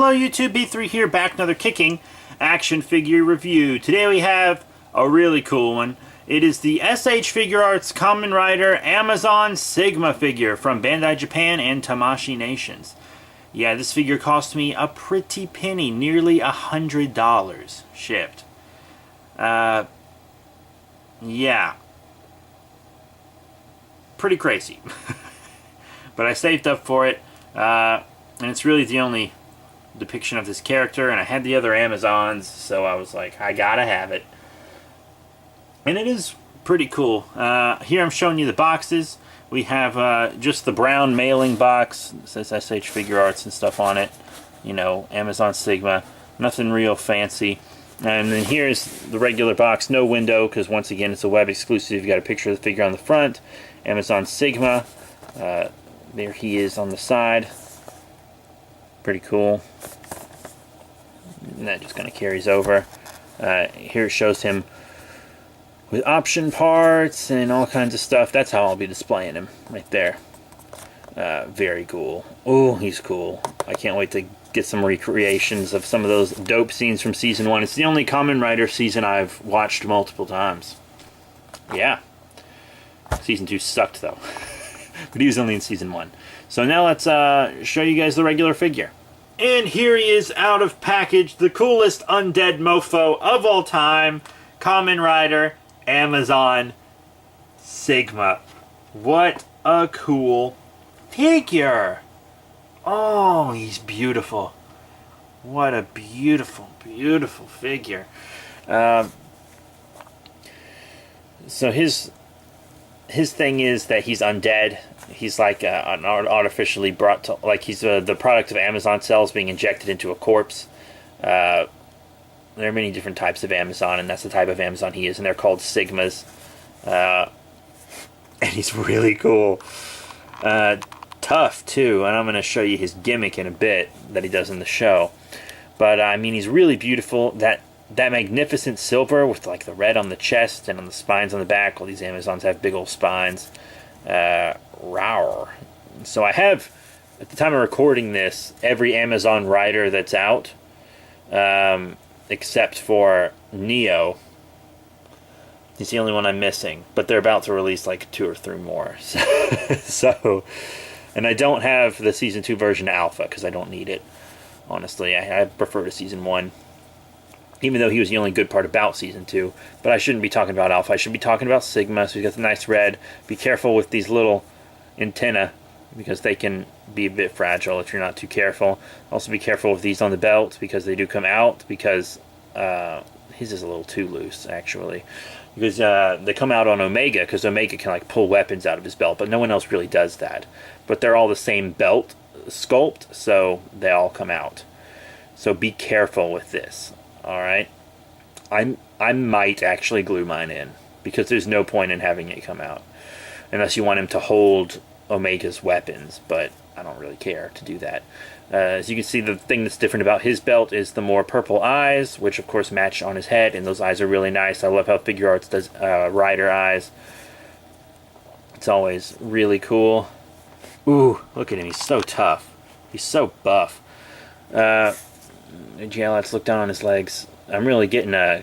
Hello YouTube, B3 here, back another kicking action figure review. Today we have a really cool one. It is the SH Figuarts Kamen Rider Amazon Sigma figure from Bandai Japan and Tamashii Nations. Yeah, this figure cost me a pretty penny, nearly $100 shipped. Yeah. Pretty crazy. But I saved up for it, and it's really the only depiction of this character, and I had the other Amazons, so I was like, I gotta have it. And it is pretty cool. Here I'm showing you the boxes. We have just the brown mailing box. It says SH Figuarts and stuff on it. You know, Amazon Sigma. Nothing real fancy. And then here's the regular box, no window, because once again it's a web exclusive. You got a picture of the figure on the front. Amazon Sigma. There he is on the side. Pretty cool. And that just kind of carries over. Here it shows him with option parts and all kinds of stuff. That's how I'll be displaying him, right there. Very cool. Oh, he's cool. I can't wait to get some recreations of some of those dope scenes from Season 1. It's the only Kamen Rider season I've watched multiple times. Yeah. Season 2 sucked, though. But he was only in Season 1. So now let's show you guys the regular figure. And here he is out of package, the coolest undead mofo of all time, Kamen Rider Amazon Sigma. What a cool figure! Oh, he's beautiful. What a beautiful, beautiful figure. So his thing is that he's undead. He's like an artificially brought to, like he's the product of Amazon cells being injected into a corpse. There are many different types of Amazon, and that's the type of Amazon he is, and they're called Sigmas. And he's really cool. Tough, too, and I'm going to show you his gimmick in a bit that he does in the show. But, I mean, he's really beautiful. That magnificent silver with, like, the red on the chest and on the spines on the back. All these Amazons have big old spines. Rawr. So I have, at the time of recording this, every Amazon Rider that's out, except for Neo. He's the only one I'm missing, but they're about to release like 2 or 3 more. So, and I don't have the Season 2 version Alpha, because I don't need it, honestly. I prefer to Season 1, even though he was the only good part about Season 2. But I shouldn't be talking about Alpha, I should be talking about Sigma. So he's got the nice red. Be careful with these little antennae, because they can be a bit fragile if you're not too careful. Also be careful with these on the belt, because they do come out, because his is a little too loose, actually. Because they come out on Omega, because Omega can like pull weapons out of his belt, but no one else really does that. But they're all the same belt sculpt, so they all come out. So be careful with this, alright? I might actually glue mine in, because there's no point in having it come out. Unless you want him to hold Omega's weapons, but I don't really care to do that. As you can see, the thing that's different about his belt is the more purple eyes, which of course match on his head, and those eyes are really nice. I love how Figuarts does rider eyes. It's always really cool. Ooh, look at him, he's so tough. He's so buff. Yeah, let's look down on his legs. I'm really getting a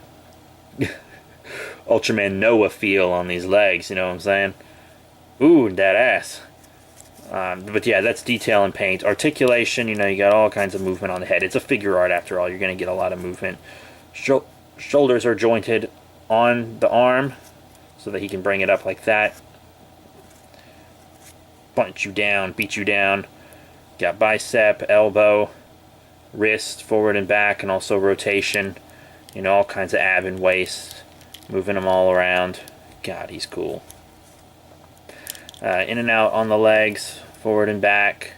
Ultraman Noah feel on these legs, you know what I'm saying? Ooh, that ass. But yeah, that's detail and paint. Articulation, you know, you got all kinds of movement on the head. It's a figure art after all. You're going to get a lot of movement. Shoulders are jointed on the arm so that he can bring it up like that. Punch you down, beat you down. Got bicep, elbow, wrist, forward and back, and also rotation. You know, all kinds of ab and waist. Moving them all around. God, he's cool. In and out on the legs, forward and back,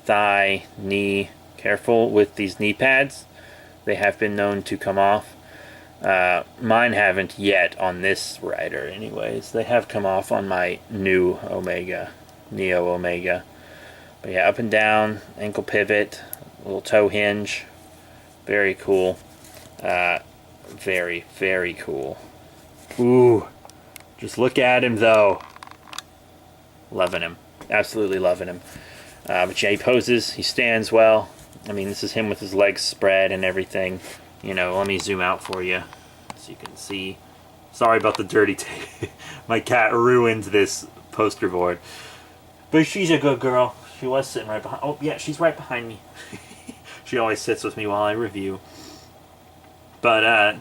thigh, knee. Careful with these knee pads. They have been known to come off. Mine haven't yet on this rider anyways. They have come off on my new Omega, Neo Omega. But yeah, up and down, ankle pivot, little toe hinge. Very cool. Very, very cool. Ooh, just look at him though. Loving him. Absolutely loving him. But yeah, he poses. He stands well. I mean, this is him with his legs spread and everything. You know, let me zoom out for you so you can see. Sorry about the dirty tape. My cat ruined this poster board. But she's a good girl. She was sitting right behind. Oh, yeah, she's right behind me. She always sits with me while I review. But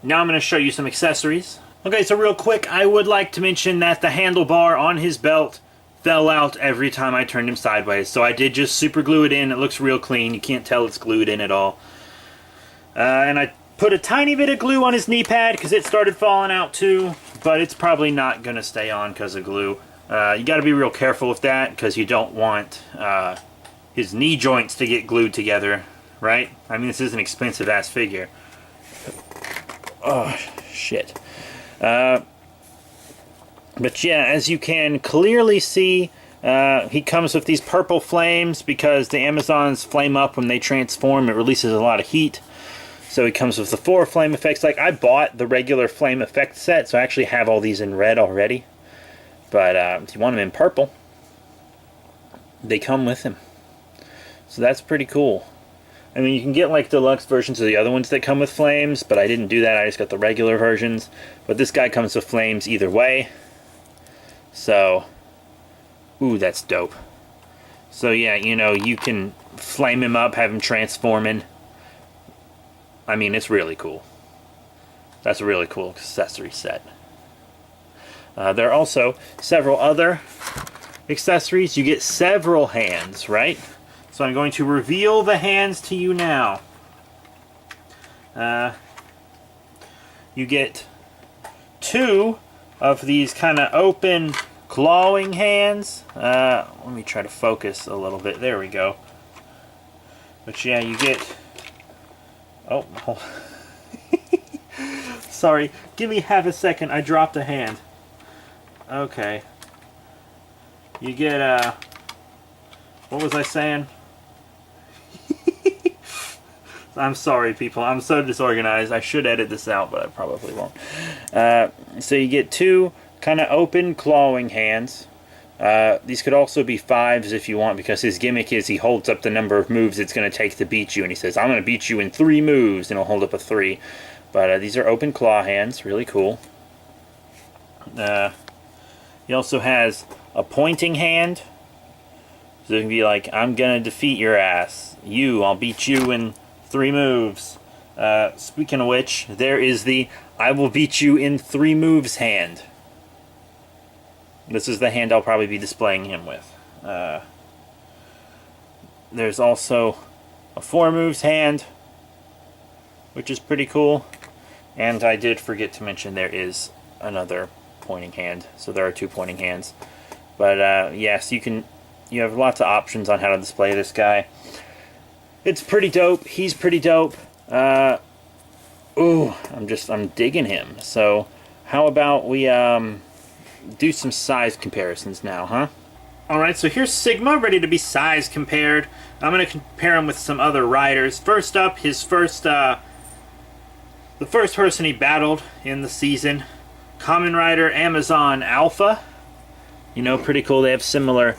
now I'm going to show you some accessories. Okay, so real quick, I would like to mention that the handlebar on his belt fell out every time I turned him sideways. So I did just super glue it in. It looks real clean. You can't tell it's glued in at all. And I put a tiny bit of glue on his knee pad because it started falling out too. But it's probably not going to stay on because of glue. You got to be real careful with that because you don't want his knee joints to get glued together, right? I mean, this is an expensive-ass figure. Oh, shit. But yeah, as you can clearly see, he comes with these purple flames because the Amazons flame up when they transform. It releases a lot of heat. So he comes with the 4 flame effects. Like, I bought the regular flame effect set, so I actually have all these in red already. But if you want them in purple, they come with him. So that's pretty cool. I mean, you can get like deluxe versions of the other ones that come with flames, but I didn't do that. I just got the regular versions. But this guy comes with flames either way. So, ooh, that's dope. So yeah, you know, you can flame him up, have him transforming. I mean, it's really cool. That's a really cool accessory set. There are also several other accessories. You get several hands, right? So I'm going to reveal the hands to you now. You get 2 of these kind of open clawing hands. Let me try to focus a little bit. There we go. But yeah, you get... Oh, sorry. Give me half a second. I dropped a hand. Okay. You get, what was I saying? I'm sorry, people. I'm so disorganized. I should edit this out, but I probably won't. So you get 2 kind of open clawing hands. These could also be 5s if you want, because his gimmick is he holds up the number of moves it's going to take to beat you, and he says, I'm going to beat you in 3 moves, and he'll hold up a 3. But these are open claw hands. Really cool. He also has a pointing hand. So it can be like, I'm going to defeat your ass. I'll beat you in 3 moves. Speaking of which, there is the I will beat you in 3 moves hand. This is the hand I'll probably be displaying him with. There's also a 4 moves hand, which is pretty cool. And I did forget to mention there is another pointing hand. So there are 2 pointing hands. But yes, you have lots of options on how to display this guy. It's pretty dope. He's pretty dope. Ooh, I'm digging him. So how about we do some size comparisons now, huh? Alright, so here's Sigma, ready to be size compared. I'm going to compare him with some other riders. First up, the first person he battled in the season, Kamen Rider Amazon Alpha. You know, pretty cool. They have similar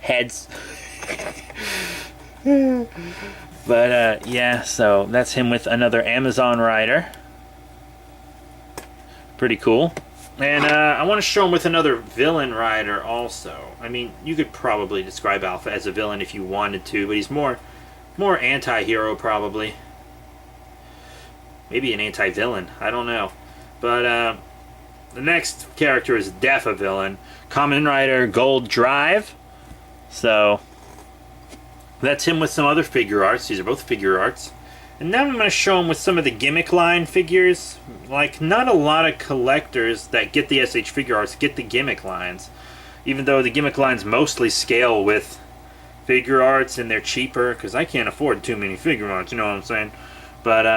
heads. But yeah, so that's him with another Amazon rider. Pretty cool. And I want to show him with another villain rider also. I mean, you could probably describe Alpha as a villain if you wanted to, but he's more anti-hero probably. Maybe an anti-villain, I don't know. But the next character is def a villain. Kamen Rider Gold Drive. So that's him with some other Figuarts. These are both Figuarts. And now I'm going to show him with some of the gimmick line figures. Like, not a lot of collectors that get the SH Figuarts get the gimmick lines. Even though the gimmick lines mostly scale with Figuarts and they're cheaper. Because I can't afford too many Figuarts, you know what I'm saying? But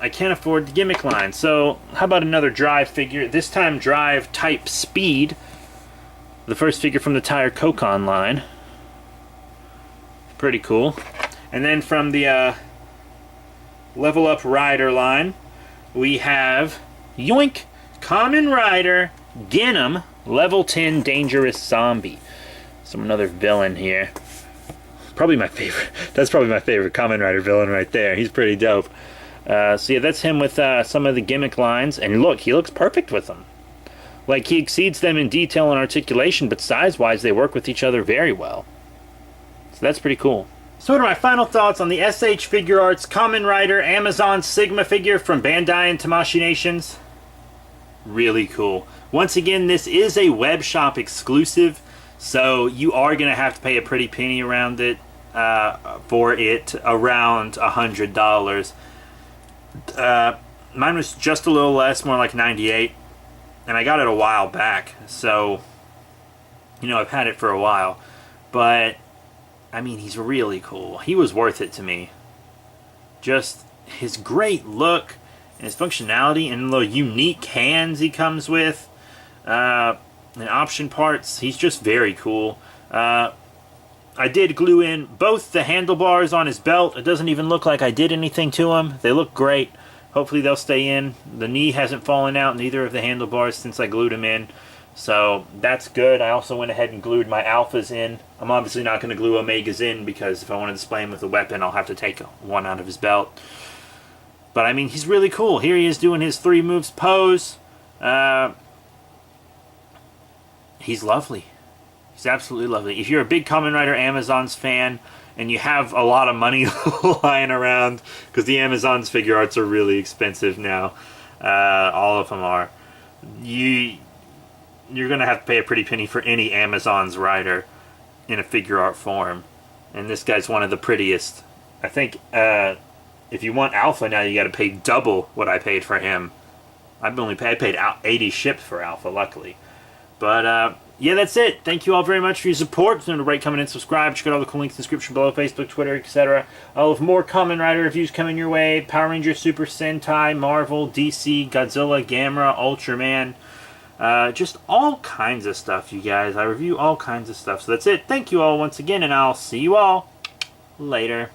I can't afford the gimmick line. So how about another Drive figure? This time Drive Type Speed. The first figure from the Tire Kokon line. Pretty cool. And then from the Level Up Rider line, we have Yoink! Kamen Rider Genom Level 10 Dangerous Zombie. So another villain here. Probably my favorite. That's probably my favorite Kamen Rider villain right there. He's pretty dope. So yeah, that's him with some of the gimmick lines. And look, he looks perfect with them. Like, he exceeds them in detail and articulation, but size-wise, they work with each other very well. So that's pretty cool. So what are my final thoughts on the SH Figuarts Kamen Rider Amazon Sigma figure from Bandai and Tamashii Nations? Really cool. Once again, this is a web shop exclusive, so you are going to have to pay a pretty penny around it for it, around $100. Mine was just a little less, more like $98, and I got it a while back, so you know, I've had it for a while. But I mean, he's really cool. He was worth it to me. Just his great look and his functionality and the unique hands he comes with, and option parts. He's just very cool. I did glue in both the handlebars on his belt. It doesn't even look like I did anything to them. They look great. Hopefully they'll stay in. The knee hasn't fallen out, neither of the handlebars, since I glued them in. So that's good. I also went ahead and glued my alphas in. I'm obviously not going to glue omegas in, because if I want to display him with a weapon, I'll have to take one out of his belt. But I mean, he's really cool. Here he is doing his 3 moves pose. He's lovely. He's absolutely lovely. If you're a big Kamen Rider Amazons fan and you have a lot of money lying around, because the Amazons Figuarts are really expensive now, all of them are, you're going to have to pay a pretty penny for any Amazons rider in a figure art form. And this guy's one of the prettiest. I think if you want Alpha now, you got to pay double what I paid for him. I paid 80 shipped for Alpha, luckily. But yeah, that's it. Thank you all very much for your support. Remember to rate, comment, and subscribe. Check out all the cool links in the description below. Facebook, Twitter, etc. All of more Kamen Rider reviews coming your way. Power Rangers, Super Sentai, Marvel, DC, Godzilla, Gamera, Ultraman. Just all kinds of stuff, you guys. I review all kinds of stuff. So that's it. Thank you all once again, and I'll see you all later.